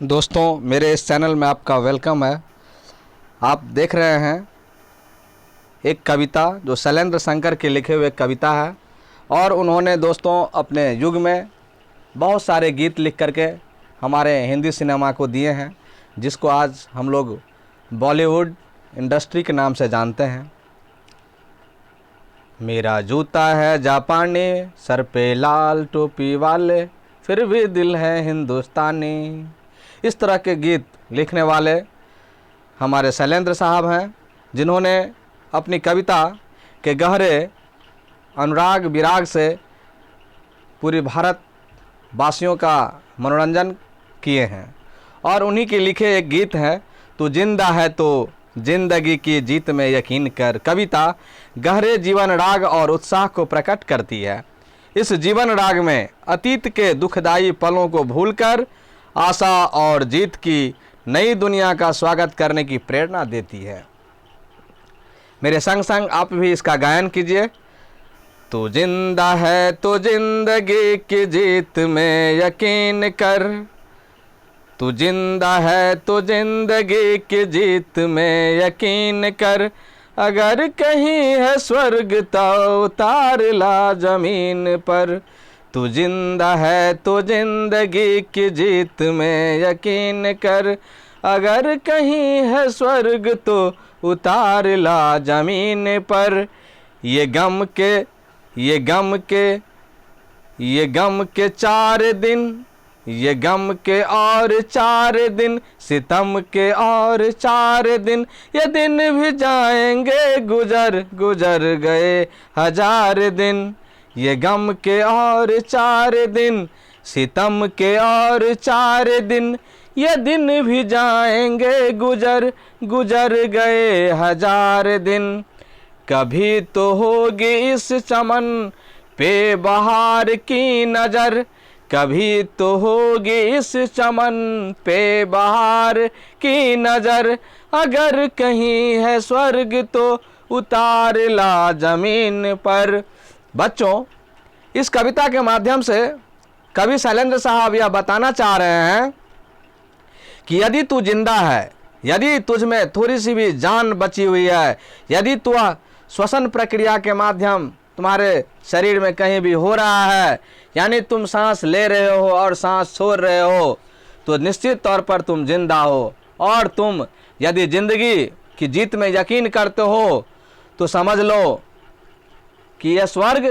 दोस्तों, मेरे इस चैनल में आपका वेलकम है। आप देख रहे हैं एक कविता जो शैलेंद्र शंकर के लिखे हुए कविता है और उन्होंने दोस्तों अपने युग में बहुत सारे गीत लिख करके हमारे हिंदी सिनेमा को दिए हैं, जिसको आज हम लोग बॉलीवुड इंडस्ट्री के नाम से जानते हैं। मेरा जूता है जापानी, सर पे लाल टोपी वाले, फिर भी दिल है हिंदुस्तानी। इस तरह के गीत लिखने वाले हमारे शैलेंद्र साहब हैं, जिन्होंने अपनी कविता के गहरे अनुराग विराग से पूरी भारत वासियों का मनोरंजन किए हैं। और उन्हीं के लिखे एक गीत है, तू जिंदा है तो जिंदगी की जीत में यकीन कर। कविता गहरे जीवन राग और उत्साह को प्रकट करती है। इस जीवन राग में अतीत के दुखदाई पलों को भूलकर आशा और जीत की नई दुनिया का स्वागत करने की प्रेरणा देती है। मेरे संग संग आप भी इसका गायन कीजिए। तू जिंदा है तो जिंदगी की जीत में यकीन कर, तू जिंदा है तो जिंदगी की जीत में यकीन कर। अगर कहीं है स्वर्ग तो उतार ला जमीन पर, तू जिंदा है तो जिंदगी की जीत में यकीन कर। अगर कहीं है स्वर्ग तो उतार ला जमीन पर। ये गम के 4 दिन, ये गम के और 4 दिन, सितम के और 4 दिन, ये दिन भी जाएंगे गुजर गुजर गए 1000 दिन। ये गम के और 4 दिन, सितम के और 4 दिन, ये दिन भी जाएंगे गुजर गुजर गए 1000 दिन। कभी तो होगी इस चमन पे बहार की नज़र, कभी तो होगी इस चमन पे बहार की नज़र। अगर कहीं है स्वर्ग तो उतार ला जमीन पर। बच्चों, इस कविता के माध्यम से कवि शैलेंद्र साहब यह बताना चाह रहे हैं कि यदि तू जिंदा है, यदि तुझ में थोड़ी सी भी जान बची हुई है, यदि तू श्वसन प्रक्रिया के माध्यम तुम्हारे शरीर में कहीं भी हो रहा है, यानी तुम सांस ले रहे हो और सांस छोड़ रहे हो, तो निश्चित तौर पर तुम जिंदा हो। और तुम यदि जिंदगी की जीत में यकीन करते हो तो समझ लो कि यह स्वर्ग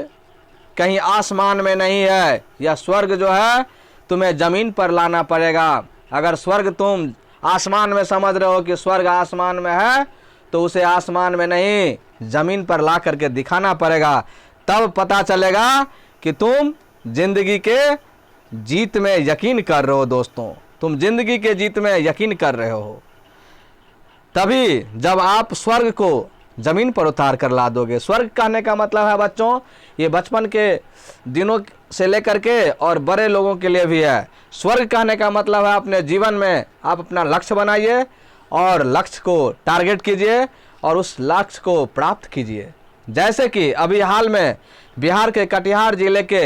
कहीं आसमान में नहीं है, यह स्वर्ग जो है तुम्हें ज़मीन पर लाना पड़ेगा। अगर स्वर्ग तुम आसमान में समझ रहे हो कि स्वर्ग आसमान में है, तो उसे आसमान में नहीं ज़मीन पर ला करके दिखाना पड़ेगा। तब पता चलेगा कि तुम जिंदगी के जीत में यकीन कर रहे हो। दोस्तों, तुम जिंदगी के जीत में यकीन कर रहे हो, तभी जब आप स्वर्ग को ज़मीन पर उतार कर ला दोगे। स्वर्ग कहने का मतलब है बच्चों, ये बचपन के दिनों से लेकर के और बड़े लोगों के लिए भी है। स्वर्ग कहने का मतलब है अपने जीवन में आप अपना लक्ष्य बनाइए और लक्ष्य को टारगेट कीजिए और उस लक्ष्य को प्राप्त कीजिए। जैसे कि अभी हाल में बिहार के कटिहार जिले के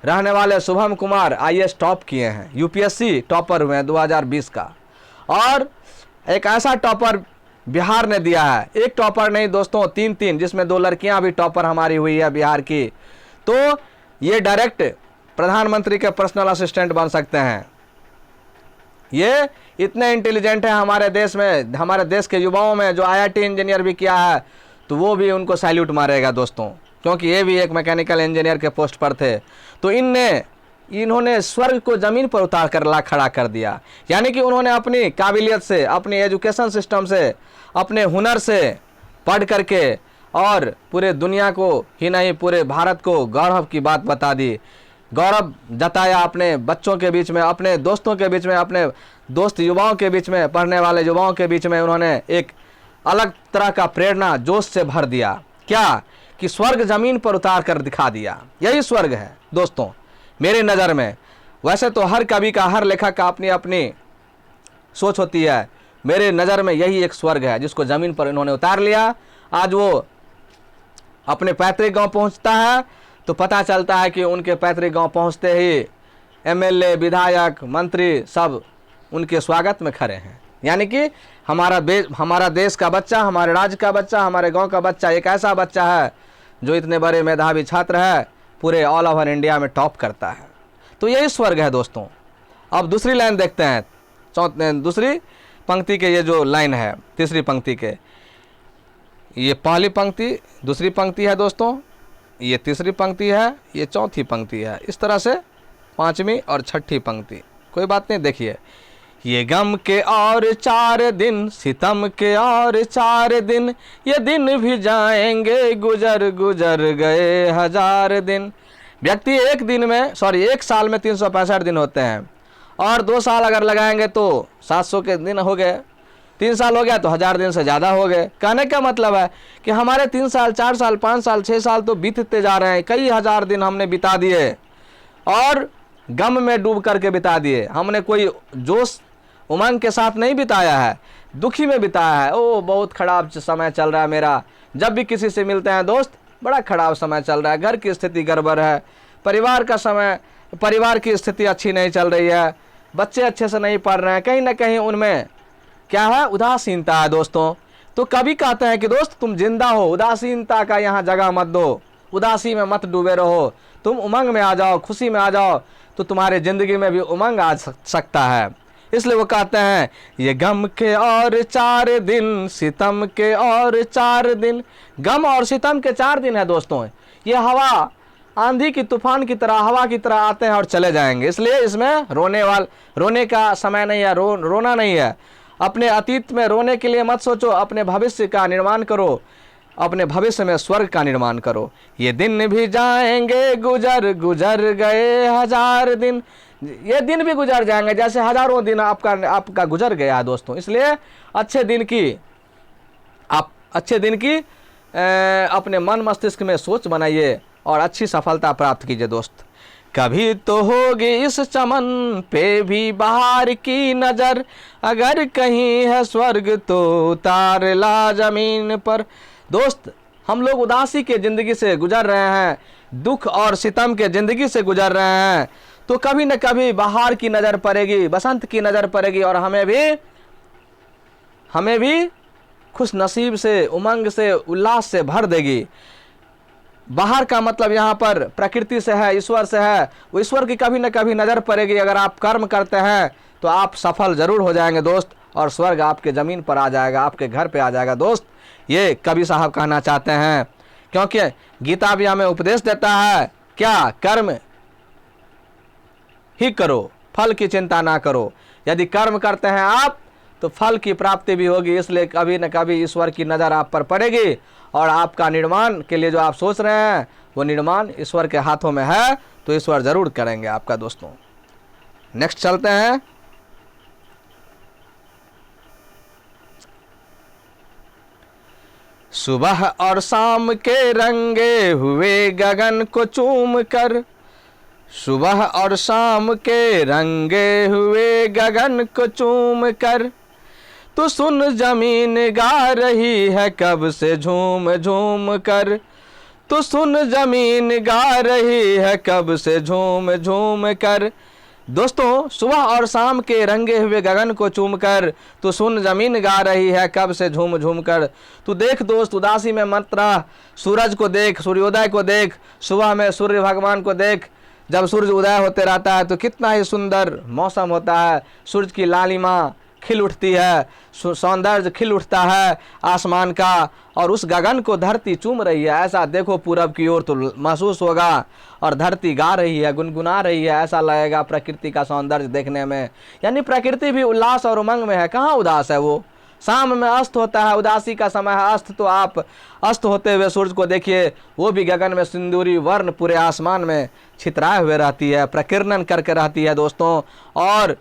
रहने वाले शुभम कुमार आईएएस टॉप किए हैं, यूपीएससी टॉपर हुए हैं 2020 का। और एक ऐसा टॉपर बिहार ने दिया है, एक टॉपर नहीं दोस्तों, 3, जिसमें 2 लड़कियां भी टॉपर हमारी हुई है बिहार की। तो ये डायरेक्ट प्रधानमंत्री के पर्सनल असिस्टेंट बन सकते हैं। ये इतने इंटेलिजेंट है हमारे देश में, हमारे देश के युवाओं में जो आईआईटी इंजीनियर भी किया है, तो वो भी उनको सैल्यूट मारेगा दोस्तों, क्योंकि ये भी एक मैकेनिकल इंजीनियर के पोस्ट पर थे। तो इन्होंने स्वर्ग को ज़मीन पर उतार कर ला खड़ा कर दिया। यानी कि उन्होंने अपनी काबिलियत से, अपनी एजुकेशन सिस्टम से, अपने हुनर से पढ़ करके और पूरे दुनिया को ही नहीं पूरे भारत को गौरव की बात बता दी, गौरव जताया अपने बच्चों के बीच में, अपने दोस्तों के बीच में, अपने दोस्त युवाओं के बीच में, पढ़ने वाले युवाओं के बीच में उन्होंने एक अलग तरह का प्रेरणा जोश से भर दिया। क्या कि स्वर्ग ज़मीन पर उतार कर दिखा दिया। यही स्वर्ग है दोस्तों मेरी नज़र में। वैसे तो हर कवि का, हर लेखक का अपनी अपनी सोच होती है, मेरे नज़र में यही एक स्वर्ग है जिसको ज़मीन पर इन्होंने उतार लिया। आज वो अपने पैतृक गांव पहुंचता है तो पता चलता है कि उनके पैतृक गांव पहुंचते ही एमएलए, विधायक, मंत्री सब उनके स्वागत में खड़े हैं। यानी कि हमारा देश का बच्चा, हमारे राज्य का बच्चा, हमारे गांव का बच्चा एक ऐसा बच्चा है जो इतने बड़े मेधावी छात्र है, पूरे ऑल ओवर इंडिया में टॉप करता है। तो यही स्वर्ग है दोस्तों। अब दूसरी लाइन देखते हैं, दूसरी पंक्ति के ये जो लाइन है, तीसरी पंक्ति के, ये पहली पंक्ति, दूसरी पंक्ति है दोस्तों, ये तीसरी पंक्ति है, ये चौथी पंक्ति है, इस तरह से पांचवी और छठी पंक्ति। कोई बात नहीं, देखिए, ये गम के और 4 दिन, सितम के और 4 दिन, ये दिन भी जाएंगे गुजर गुजर गए 1000 दिन। व्यक्ति एक साल में 365 दिन होते हैं, और 2 साल अगर लगाएंगे तो 700 के दिन हो गए, 3 साल हो गया तो 1000 दिन से ज़्यादा हो गए। कहने का मतलब है कि हमारे 3 साल, 4 साल, 5 साल, 6 साल तो बीतते जा रहे हैं, कई हज़ार दिन हमने बिता दिए और गम में डूब करके बिता दिए। हमने कोई जोश उमंग के साथ नहीं बिताया है, दुखी में बिताया है। ओ बहुत ख़राब समय चल रहा है मेरा। जब भी किसी से मिलते हैं दोस्त, बड़ा ख़राब समय चल रहा है, घर की स्थिति गड़बड़ है, परिवार की स्थिति अच्छी नहीं चल रही है, बच्चे अच्छे से नहीं पढ़ रहे हैं, कहीं ना कहीं उनमें क्या है, उदासीनता है दोस्तों। तो कभी कहते हैं कि दोस्त तुम जिंदा हो, उदासीनता का यहाँ जगह मत दो, उदासी में मत डूबे रहो, तुम उमंग में आ जाओ, खुशी में आ जाओ, तो तुम्हारे ज़िंदगी में भी उमंग आ सकता है। इसलिए वो कहते हैं ये गम के और 4 दिन, सितम के और 4 दिन। गम और सितम के 4 दिन है दोस्तों। ये हवा, आंधी की, तूफान की तरह, हवा की तरह आते हैं और चले जाएंगे। इसलिए इसमें रोने का समय नहीं है, रोना नहीं है। अपने अतीत में रोने के लिए मत सोचो, अपने भविष्य का निर्माण करो, अपने भविष्य में स्वर्ग का निर्माण करो। ये दिन भी जाएंगे गुजर गुजर गए 1000 दिन। ये दिन भी गुजर जाएंगे जैसे हजारों दिन आपका गुजर गया है दोस्तों। इसलिए अच्छे दिन की अपने मन मस्तिष्क में सोच बनाइए और अच्छी सफलता प्राप्त कीजिए दोस्त। कभी तो होगी इस चमन पे भी बहार की नज़र, अगर कहीं है स्वर्ग तो उतार ला जमीन पर। दोस्त, हम लोग उदासी के ज़िंदगी से गुजर रहे हैं, दुख और सितम के ज़िंदगी से गुजर रहे हैं, तो कभी न कभी बहार की नज़र पड़ेगी, बसंत की नज़र पड़ेगी और हमें भी खुश नसीब से, उमंग से, उल्लास से भर देगी। बाहर का मतलब यहाँ पर प्रकृति से है, ईश्वर से है। वो ईश्वर की कभी न कभी नज़र पड़ेगी। अगर आप कर्म करते हैं तो आप सफल ज़रूर हो जाएंगे दोस्त, और स्वर्ग आपके ज़मीन पर आ जाएगा, आपके घर पे आ जाएगा दोस्त। ये कवि साहब कहना चाहते हैं, क्योंकि गीता भी हमें उपदेश देता है, क्या कर्म ही करो, फल की चिंता ना करो। यदि कर्म करते हैं आप तो फल की प्राप्ति भी होगी। इसलिए कभी न कभी ईश्वर की नज़र आप पर पड़ेगी, और आपका निर्माण के लिए जो आप सोच रहे हैं वो निर्माण ईश्वर के हाथों में है, तो ईश्वर ज़रूर करेंगे आपका दोस्तों। नेक्स्ट चलते हैं। सुबह और शाम के रंगे हुए गगन को चूम कर, सुबह और शाम के रंगे हुए गगन को चूम कर, तो सुन जमीन गा रही है कब से झूम झूम कर, तो सुन जमीन गा रही है कब से झूम झूम कर। दोस्तों, सुबह और शाम के रंगे हुए गगन को चूम कर, तो सुन जमीन गा रही है कब से झूम झूम कर। तू देख दोस्त, उदासी में मत रह, सूरज को देख, सूर्योदय को देख, सुबह में सूर्य भगवान को देख। जब सूरज उदय होते रहता है तो कितना ही सुंदर मौसम होता है, सूरज की लालिमा खिल उठती है, सौंदर्य खिल उठता है आसमान का, और उस गगन को धरती चूम रही है। ऐसा देखो पूरब की ओर तो महसूस होगा, और धरती गा रही है, गुनगुना रही है, ऐसा लगेगा प्रकृति का सौंदर्य देखने में। यानी प्रकृति भी उल्लास और उमंग में है, कहाँ उदास है वो। शाम में अस्त होता है, उदासी का समय है अस्त, तो आप अस्त होते हुए सूरज को देखिए, वो भी गगन में सिंदूरी वर्ण पूरे आसमान में छितराए हुए रहती है, प्रकीर्णन करके रहती है दोस्तों, और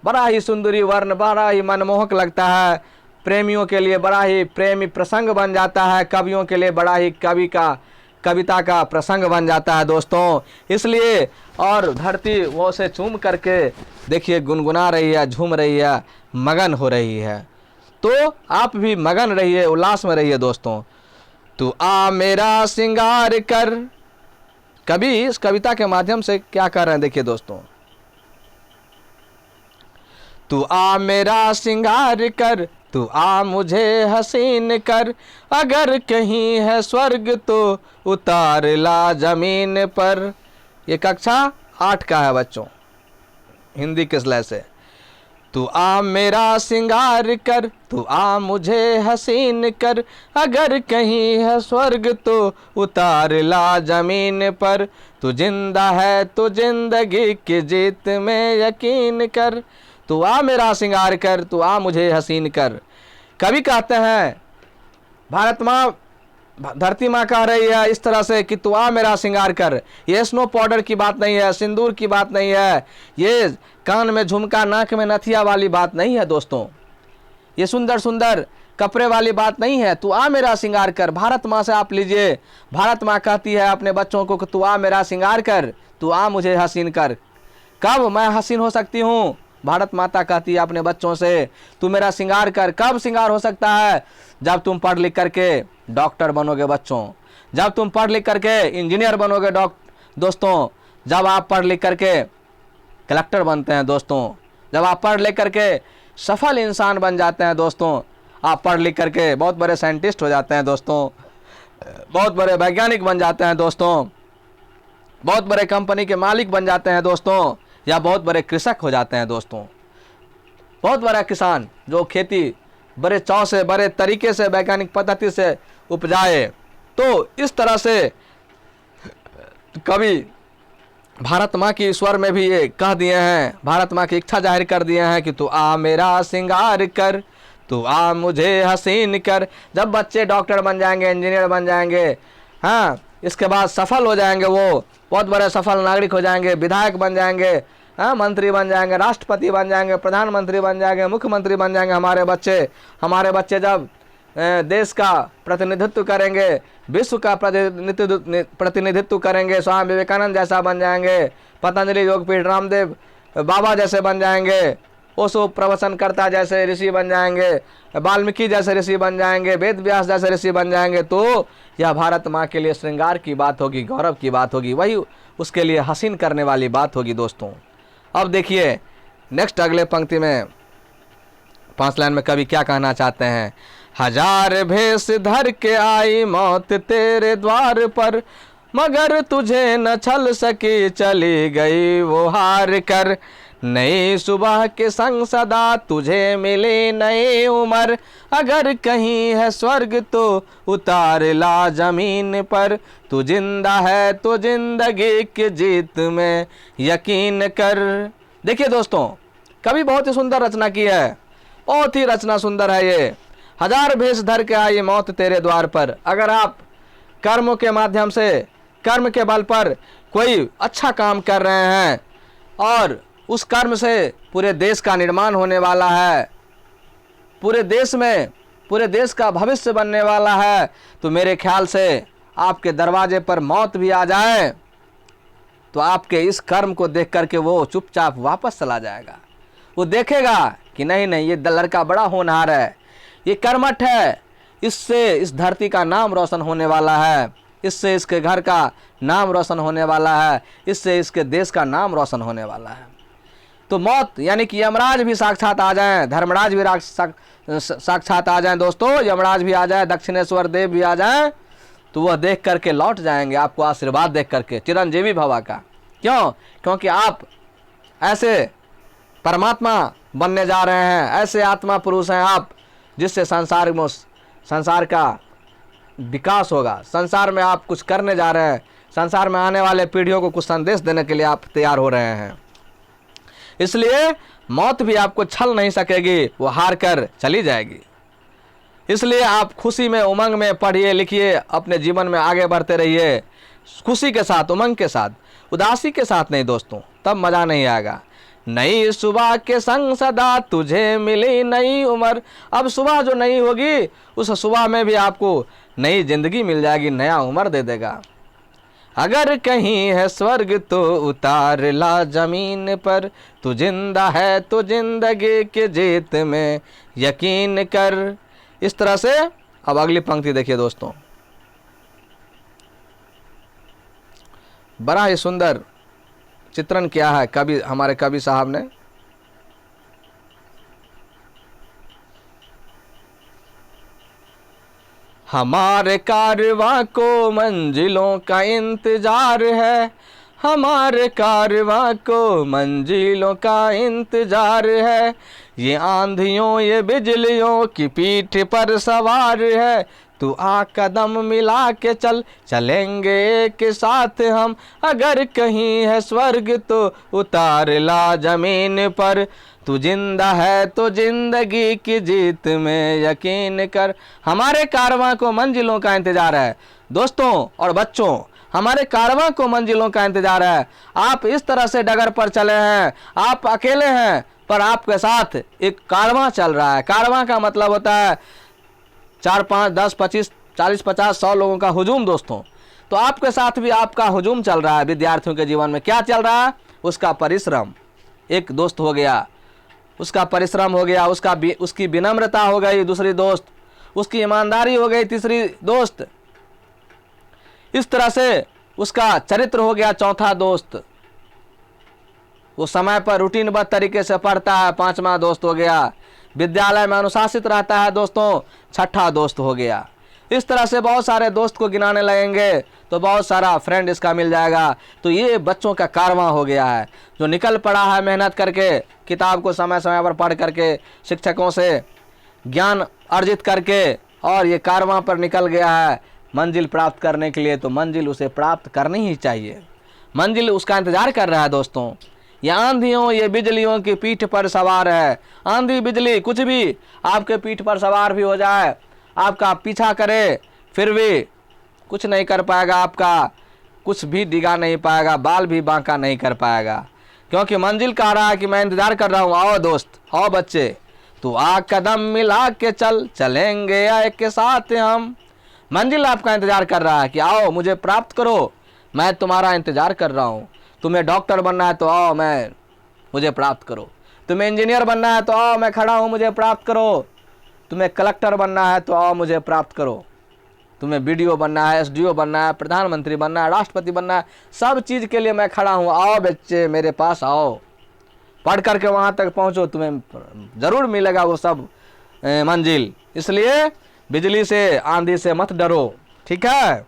बड़ा ही सुंदरी वर्ण, बड़ा ही मनमोहक लगता है। प्रेमियों के लिए बड़ा ही प्रेमी प्रसंग बन जाता है, कवियों के लिए बड़ा ही कविता का प्रसंग बन जाता है दोस्तों। इसलिए, और धरती वो से चूम करके देखिए गुनगुना रही है, झूम रही है, मगन हो रही है। तो आप भी मगन रहिए, उल्लास में रहिए दोस्तों। तू आ मेरा श्रृंगार कर। कवि इस कविता के माध्यम से क्या कर रहे हैं देखिए दोस्तों। तू आ मेरा श्रृंगार कर, तू आ मुझे हसीन कर, अगर कहीं है स्वर्ग तो उतार ला जमीन पर। ये कक्षा 8 का है बच्चों, हिंदी के लय से। तू आ मेरा श्रृंगार कर, तू आ मुझे हसीन कर, अगर कहीं है स्वर्ग तो उतार ला जमीन पर। तू जिंदा है तो जिंदगी की जीत में यकीन कर, तू आ मेरा श्रृंगार कर, तू आ मुझे हसीन कर। कवि कहते हैं, भारत माँ, धरती माँ कह रही है इस तरह से कि तू आ मेरा श्रृंगार कर। ये स्नो पाउडर की बात नहीं है, सिंदूर की बात नहीं है, ये कान में झुमका नाक में नथिया वाली बात नहीं है दोस्तों, ये सुंदर सुंदर कपड़े वाली बात नहीं है। तू आ मेरा श्रृंगार कर। भारत माँ से आप लीजिए, भारत माँ कहती है अपने बच्चों को कि तू आ मेरा श्रृंगार कर, तू आ मुझे हसीन कर। कब मैं हसीन हो सकती हूँ? भारत माता कहती है अपने बच्चों से तू मेरा श्रृंगार कर। कब श्रृंगार हो सकता है? जब तुम पढ़ लिख करके डॉक्टर बनोगे बच्चों, जब तुम पढ़ लिख करके इंजीनियर बनोगे दोस्तों, जब आप पढ़ लिख करके कलेक्टर बनते हैं दोस्तों, जब आप पढ़ लिख करके सफल इंसान बन जाते हैं दोस्तों, आप पढ़ लिख करके बहुत बड़े साइंटिस्ट हो जाते हैं दोस्तों, बहुत बड़े वैज्ञानिक बन जाते हैं दोस्तों, बहुत बड़े कंपनी के मालिक बन जाते हैं दोस्तों, या बहुत बड़े कृषक हो जाते हैं दोस्तों, बहुत बड़ा किसान जो खेती बड़े चाव से, बड़े तरीके से, वैज्ञानिक पद्धति से उपजाए। तो इस तरह से कवि भारत माँ की स्वर में भी ये कह दिए हैं, भारत माँ की इच्छा जाहिर कर दिए हैं कि तू आ मेरा श्रृंगार कर, तू आ मुझे हसीन कर। जब बच्चे डॉक्टर बन जाएंगे, इंजीनियर बन जाएंगे, हाँ, इसके बाद सफल हो जाएंगे, वो बहुत बड़े सफल नागरिक हो जाएंगे, विधायक बन जाएंगे, हाँ, मंत्री बन जाएंगे, राष्ट्रपति बन जाएंगे, प्रधानमंत्री बन जाएंगे, मुख्यमंत्री बन जाएंगे हमारे बच्चे जब देश का प्रतिनिधित्व करेंगे, विश्व का प्रतिनिधित्व करेंगे, स्वामी विवेकानंद जैसा बन जाएंगे, पतंजलि योगपीठ रामदेव बाबा जैसे बन जाएंगे, ओशो प्रवचनकर्ता जैसे ऋषि बन जाएंगे, वाल्मीकि जैसे ऋषि बन जाएंगे, वेद व्यास जैसे ऋषि बन जाएंगे, तो यह भारत माँ के लिए श्रृंगार की बात होगी, गौरव की बात होगी, वही उसके लिए हसीन करने वाली बात होगी दोस्तों। अब देखिए नेक्स्ट अगले पंक्ति में 5 लाइन में कवि क्या कहना चाहते हैं। हजार भेष धर के आई मौत तेरे द्वार पर, मगर तुझे न छल सकी, चली गई वो हार कर। नई सुबह के संग सदा तुझे मिली नई उम्र, अगर कहीं है स्वर्ग तो उतार ला जमीन पर। तू जिंदा है तो जिंदगी की जीत में यकीन कर। देखिए दोस्तों, कवि बहुत ही सुंदर रचना की है, बहुत ही रचना सुंदर है ये। हजार भेष धर के आई मौत तेरे द्वार पर। अगर आप कर्मों के माध्यम से, कर्म के बल पर कोई अच्छा काम कर रहे हैं और उस कर्म से पूरे देश का निर्माण होने वाला है, पूरे देश में, पूरे देश का भविष्य बनने वाला है, तो मेरे ख्याल से आपके दरवाजे पर मौत भी आ जाए तो आपके इस कर्म को देख करके वो चुपचाप वापस चला जाएगा। वो देखेगा कि नहीं नहीं, ये लड़का बड़ा होनहार है, ये कर्मठ है, इससे इस धरती का नाम रोशन होने वाला है, इससे इसके घर का नाम रोशन होने वाला है, इससे इसके देश का नाम रोशन होने वाला है। तो मौत यानी कि यमराज भी साक्षात आ जाएं, धर्मराज भी साक्षात आ जाएं दोस्तों, यमराज भी आ जाए, दक्षिणेश्वर देव भी आ जाएं, तो वह देख करके लौट जाएंगे आपको आशीर्वाद देख करके, चिरंजीवी भवा का। क्यों? क्योंकि आप ऐसे परमात्मा बनने जा रहे हैं, ऐसे आत्मा पुरुष हैं आप, जिससे संसार का विकास होगा, संसार में आप कुछ करने जा रहे हैं, संसार में आने वाले पीढ़ियों को कुछ संदेश देने के लिए आप तैयार हो रहे हैं। इसलिए मौत भी आपको छल नहीं सकेगी, वो हार कर चली जाएगी। इसलिए आप खुशी में, उमंग में पढ़िए लिखिए, अपने जीवन में आगे बढ़ते रहिए, खुशी के साथ, उमंग के साथ, उदासी के साथ नहीं दोस्तों, तब मज़ा नहीं आएगा। नई सुबह के संग सदा तुझे मिली नई उम्र। अब सुबह जो नई होगी, उस सुबह में भी आपको नई जिंदगी मिल जाएगी, नया उम्र दे देगा। अगर कहीं है स्वर्ग तो उतार ला जमीन पर, तू जिंदा है तो जिंदगी के जीत में यकीन कर। इस तरह से अब अगली पंक्ति देखिए दोस्तों, बड़ा ही सुंदर चित्रण किया है कवि, हमारे कवि साहब ने। हमारे कारवां को मंजिलों का इंतजार है, हमारे कारवां को मंजिलों का इंतजार है। ये आंधियों ये बिजलियों की पीठ पर सवार है, तू आ कदम मिला के चल, चलेंगे एक साथ हम। अगर कहीं है स्वर्ग तो उतार ला जमीन पर, तू जिंदा है तो जिंदगी की जीत में यकीन कर। हमारे कारवां को मंजिलों का इंतजार है। दोस्तों और बच्चों, हमारे कारवां को मंजिलों का इंतजार है। आप इस तरह से डगर पर चले हैं, आप अकेले हैं पर आपके साथ एक कारवां चल रहा है। कारवां का मतलब होता है 4, 5, 10, 25, 40, 50, 100 लोगों का हुजूम। दोस्तों तो आपके साथ भी आपका हुजूम चल रहा है। विद्यार्थियों के जीवन में क्या चल रहा है? उसका परिश्रम। एक दोस्त हो गया, उसका परिश्रम हो गया, उसकी विनम्रता हो गई दूसरी दोस्त, उसकी ईमानदारी हो गई तीसरी दोस्त, इस तरह से उसका चरित्र हो गया चौथा दोस्त, वो समय पर रूटीनबद्ध तरीके से पढ़ता है पांचवा दोस्त हो गया, विद्यालय में अनुशासित रहता है दोस्तों छठा दोस्त हो गया। इस तरह से बहुत सारे दोस्त को गिनाने लगेंगे तो बहुत सारा फ्रेंड इसका मिल जाएगा। तो ये बच्चों का कारवां हो गया है जो निकल पड़ा है मेहनत करके, किताब को समय समय पर पढ़ करके, शिक्षकों से ज्ञान अर्जित करके, और ये कारवां पर निकल गया है मंजिल प्राप्त करने के लिए। तो मंजिल उसे प्राप्त करनी ही चाहिए, मंजिल उसका इंतजार कर रहा है। दोस्तों ये आंधियों ये बिजलियों की पीठ पर सवार है। आंधी बिजली कुछ भी आपके पीठ पर सवार भी हो जाए, आपका पीछा करे, फिर भी कुछ नहीं कर पाएगा, आपका कुछ भी डिगा नहीं पाएगा, बाल भी बांका नहीं कर पाएगा, क्योंकि मंजिल कह रहा है कि मैं इंतजार कर रहा हूँ। आओ दोस्त, आओ बच्चे, तू आ कदम मिला के चल, चलेंगे एक के साथ हम। मंजिल आपका इंतजार कर रहा है कि आओ मुझे प्राप्त करो, मैं तुम्हारा इंतजार कर रहा हूँ। तुम्हें डॉक्टर बनना है तो आओ, मुझे प्राप्त करो। तुम्हें इंजीनियर बनना है तो आओ, मैं खड़ा हूँ, मुझे प्राप्त करो। तुम्हें कलेक्टर बनना है तो आओ, मुझे प्राप्त करो। तुम्हें बीडीओ बनना है, एसडीओ बनना है, प्रधानमंत्री बनना है, राष्ट्रपति बनना है, सब चीज़ के लिए मैं खड़ा हूँ। आओ बच्चे मेरे पास आओ, पढ़ करके वहाँ तक पहुँचो, तुम्हें ज़रूर मिलेगा वो सब मंजिल। इसलिए बिजली से आंधी से मत डरो, ठीक है।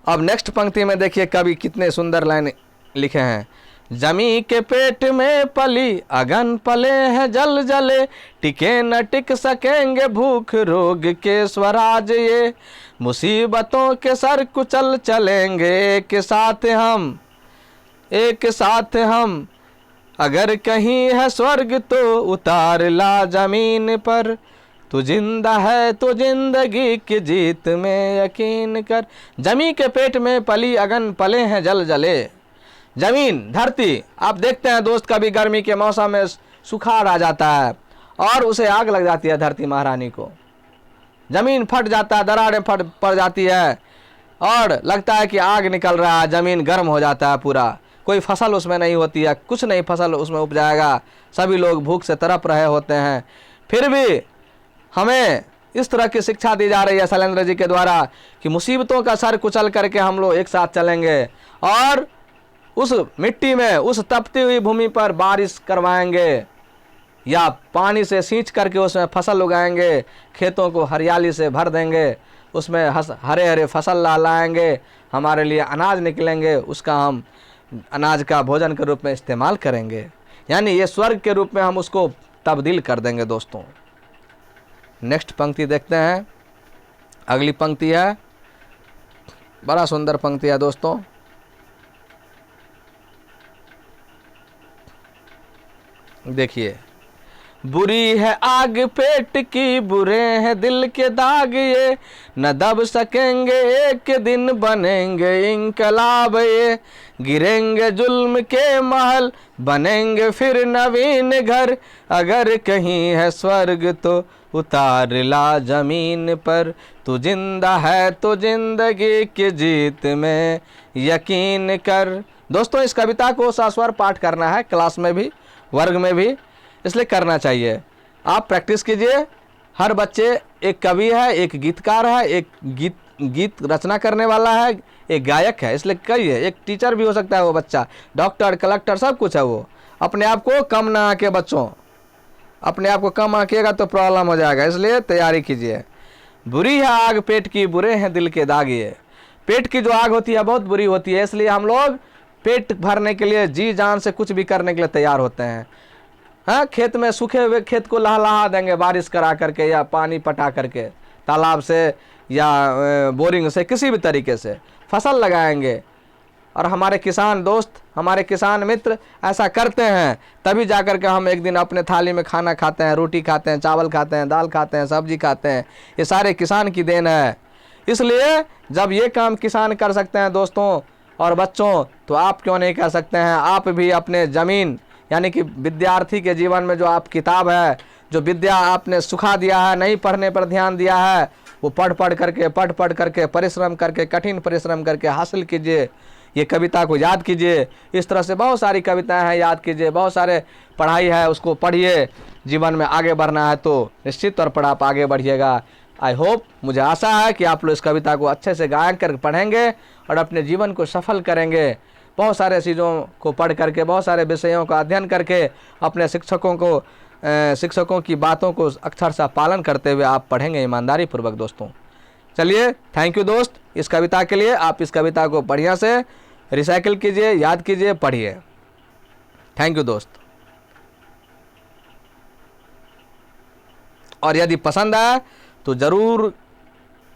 अब नेक्स्ट पंक्ति में देखिए कवि कितने सुंदर लाइन लिखे हैं। जमी के पेट में पली अगन पले हैं जल जले, टिके न टिक सकेंगे भूख रोग के स्वराज ये। मुसीबतों के सर कुचल चलेंगे एक साथ हम, एक साथ हम। अगर कहीं है स्वर्ग तो उतार ला जमीन पर, तू जिंदा है तो जिंदगी की जीत में यकीन कर। जमी के पेट में पली अगन पले हैं जल जले। जमीन धरती, आप देखते हैं दोस्त कभी गर्मी के मौसम में सुखाड़ आ जाता है और उसे आग लग जाती है धरती महारानी को, जमीन फट जाता है, दरारें फट पड़ जाती है और लगता है कि आग निकल रहा है, जमीन गर्म हो जाता है पूरा, कोई फसल उसमें नहीं होती है, कुछ नहीं फसल उसमें उपजाएगा, सभी लोग भूख से तड़प रहे होते हैं। फिर भी हमें इस तरह की शिक्षा दी जा रही है शैलेंद्र जी के द्वारा कि मुसीबतों का सर कुचल करके हम लोग एक साथ चलेंगे और उस मिट्टी में, उस तपती हुई भूमि पर बारिश करवाएंगे या पानी से सींच करके उसमें फसल उगाएंगे, खेतों को हरियाली से भर देंगे, उसमें हरे हरे फसल लाएंगे, हमारे लिए अनाज निकलेंगे, उसका हम अनाज का भोजन के रूप में इस्तेमाल करेंगे। यानी ये स्वर्ग के रूप में हम उसको तब्दील कर देंगे। दोस्तों नेक्स्ट पंक्ति देखते हैं। अगली पंक्ति है, बड़ा सुंदर पंक्ति है दोस्तों। देखिए, बुरी है आग पेट की, बुरे हैं दिल के दाग ये, न दब सकेंगे एक दिन बनेंगे इंकलाब ये। गिरेंगे जुल्म के महल बनेंगे फिर नवीन घर, अगर कहीं है स्वर्ग तो उतार ला जमीन पर, तू जिंदा है तो जिंदगी की जीत में यकीन कर। दोस्तों इस कविता को सस्वर पाठ करना है, क्लास में भी वर्ग में भी, इसलिए करना चाहिए। आप प्रैक्टिस कीजिए। हर बच्चे एक कवि है, एक गीतकार है, एक गीत रचना करने वाला है, एक गायक है, इसलिए कहिए। एक टीचर भी हो सकता है वो बच्चा, डॉक्टर कलेक्टर सब कुछ है वो। अपने आप को कम ना आके बच्चों, अपने आप को कम आंकिएगा तो प्रॉब्लम हो जाएगा, इसलिए तैयारी कीजिए। बुरी है आग पेट की, बुरे हैं दिल के दाग। ये पेट की जो आग होती है बहुत बुरी होती है, इसलिए हम लोग पेट भरने के लिए जी जान से कुछ भी करने के लिए तैयार होते हैं। हाँ, खेत में सूखे हुए खेत को लहलहा देंगे बारिश करा करके या पानी पटा करके, तालाब से या बोरिंग से, किसी भी तरीके से फसल लगाएंगे। और हमारे किसान दोस्त, हमारे किसान मित्र ऐसा करते हैं, तभी जाकर के हम एक दिन अपने थाली में खाना खाते हैं, रोटी खाते हैं, चावल खाते हैं, दाल खाते हैं, सब्जी खाते हैं। ये सारे किसान की देन है। इसलिए जब ये काम किसान कर सकते हैं दोस्तों और बच्चों, तो आप क्यों नहीं कर सकते हैं। आप भी अपने ज़मीन यानी कि विद्यार्थी के जीवन में जो आप किताब है, जो विद्या आपने सुखा दिया है, नहीं पढ़ने पर ध्यान दिया है, वो पढ़ पढ़ करके परिश्रम करके, कठिन परिश्रम करके हासिल कीजिए। ये कविता को याद कीजिए। इस तरह से बहुत सारी कविताएं हैं, याद कीजिए। बहुत सारे पढ़ाई है, उसको पढ़िए। जीवन में आगे बढ़ना है तो निश्चित तौर पर आप आगे बढ़िएगा। आई होप, मुझे आशा है कि आप लोग इस कविता को अच्छे से गायन कर पढ़ेंगे और अपने जीवन को सफल करेंगे। बहुत सारे चीज़ों को पढ़ करके, बहुत सारे विषयों का अध्ययन करके, अपने शिक्षकों की बातों को अक्षरशः पालन करते हुए आप पढ़ेंगे ईमानदारी पूर्वक दोस्तों। चलिए, थैंक यू दोस्त इस कविता के लिए। आप इस कविता को बढ़िया से रिसाइकिल कीजिए, याद कीजिए, पढ़िए। थैंक यू दोस्त। और यदि पसंद आए तो ज़रूर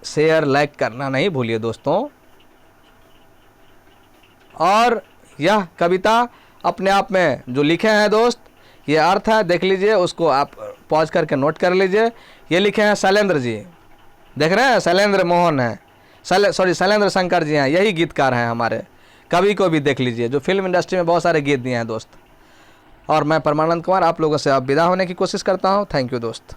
शेयर लाइक करना नहीं भूलिए दोस्तों। और यह कविता अपने आप में जो लिखे हैं दोस्त, ये अर्थ है, देख लीजिए, उसको आप पॉज करके नोट कर लीजिए। ये लिखे हैं शैलेंद्र जी, देख रहे हैं, शैलेंद्र मोहन है, शैलेंद्र शंकर जी हैं, यही गीतकार हैं हमारे। कवि को भी देख लीजिए, जो फिल्म इंडस्ट्री में बहुत सारे गीत दिए हैं दोस्त। और मैं परमानंद कुमार आप लोगों से अब विदा होने की कोशिश करता हूँ। थैंक यू दोस्त।